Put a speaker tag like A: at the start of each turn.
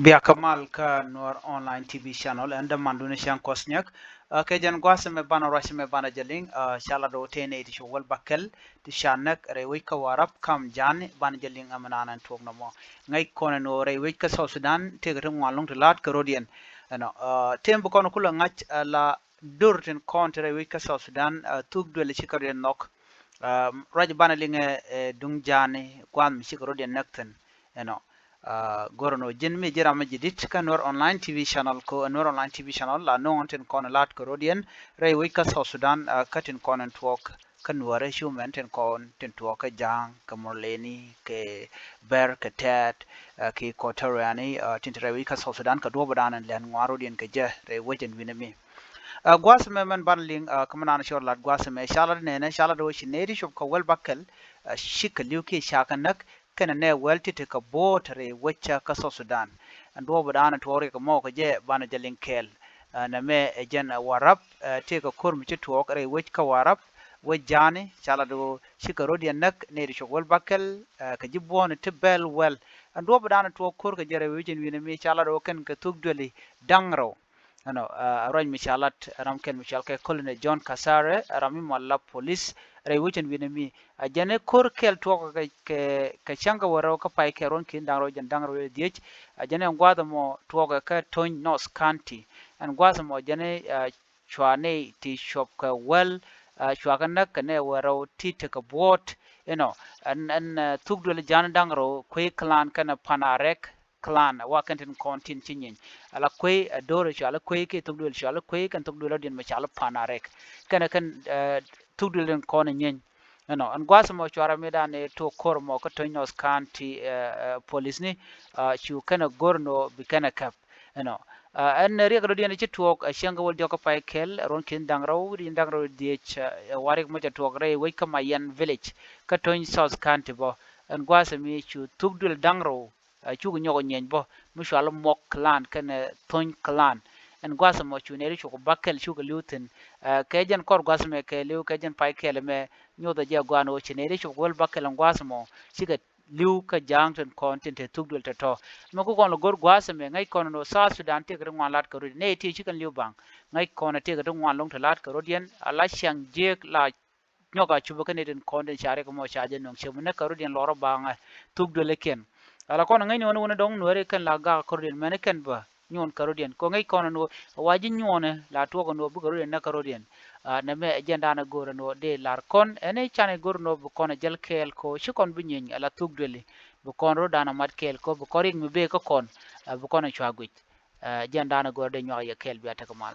A: Bia Kamal ka Noor online TV channel and the Manduni Shan Kosnyak. Ke jan gwasa me bana rashi me bana jaling shala do tene iti showal bakel ti shanak rewi ka warap kam jan bana jaling amanana and tog no mo ngai kone no rewi ka South Sudan te grum walong to lat ka rodian ano tembo kono kula ngach la durtin kontre rewi ka South Sudan tug dwele chikarian nok raj bana linge dung jani kwan mi chikarodian nakten ano gorono jenmi jirama jidit ka Noor online TV channel ko Noor online TV channel la no anten kon lat ko rodien ray wika South Sudan katin kon and walk kan ware human ten kon ten walk ka jang ka morleni ke ber ka tat ke kotarani tin ray wika South Sudan ka do badan len ngwaro dien ka je ray wajen winami gwas me man banling kamana shor lat gwas me shala ne ne shala do shi ne ri shop ko wel bakkel shik liuki shakanak kana ne welti te ka botre wacca ka so Sudan and wo badana tore ka mo ka je bana jalin kel na me ejen warap te ka kurmi ci to ka re wacca warap wajani shala do shika rodi nak ne ri shop wel bakkel ka jibbon te bel wel and wo badana to kur ka jere wijin wina mi shala do ken ka tugdoli dangro ano arrange mishalat ram ken mishal ke kolne John Kasare rami malla police re wuchen winami ajane kor kel to ke changa waro ka pai ke ron kin dangro jan dangro diech ajane ngwada mo to ka ton North County and ngwada mo jane chwane ti shop ka well chwa kan ka ne waro ti te ka bot and tugdul jan dangro kwe clan kana panarek clan wakantin kontin chinyin ala kwe doro chala kwe ke tugdul chala kwe kan tugdul din ma chala panarek kana kan tugdul den kon nyen an gwasa mo chwara meda ne to kor mo ko Toynos County police ni chu kana gorno bi kana kap an riya gado diana ci tuok shanga wol joka pai kel ron kin dangraw di dangraw di warik mo ca tuok re way kama yan village ka Toyn South County bo an gwasa mi chu tugdul dangraw chu go nyogo nyen bo mu shala mok clan kana Toyn clan an gwasa mo chu ne ri chu ko bakkel chu ko lutin kejen kor gwasa me ke liu kejen pai kel me nyoda je gwano chi ne ri chu wol bakkel an gwasa mo siga liu ka jangten content tugdul to ma ko kono gor gwasa me ngai kono no South Sudan te gre ngwan lat ko ne ti chikan liu bang ngai kono te gre ngwan long to lat ko dien ala shang je la nyoga chuba kan den content share ko mo shaje no chemu ne ko dien loro bang tugdul ken ala kono ngai no no dong no re kan la ga ko dien mene ken ba nyon karodian ko ngai kono no waji nyone la to ko no bu karodian na karodian na me agenda na goro no de lar kon ene chane goro no bu kono jel kel ko shikon bu nyen ala tugdeli bu kon ro dana mat kel ko bu koring mi be ko kon bu kono chwaguj agenda na goro de nyaa ya kel bi atakamal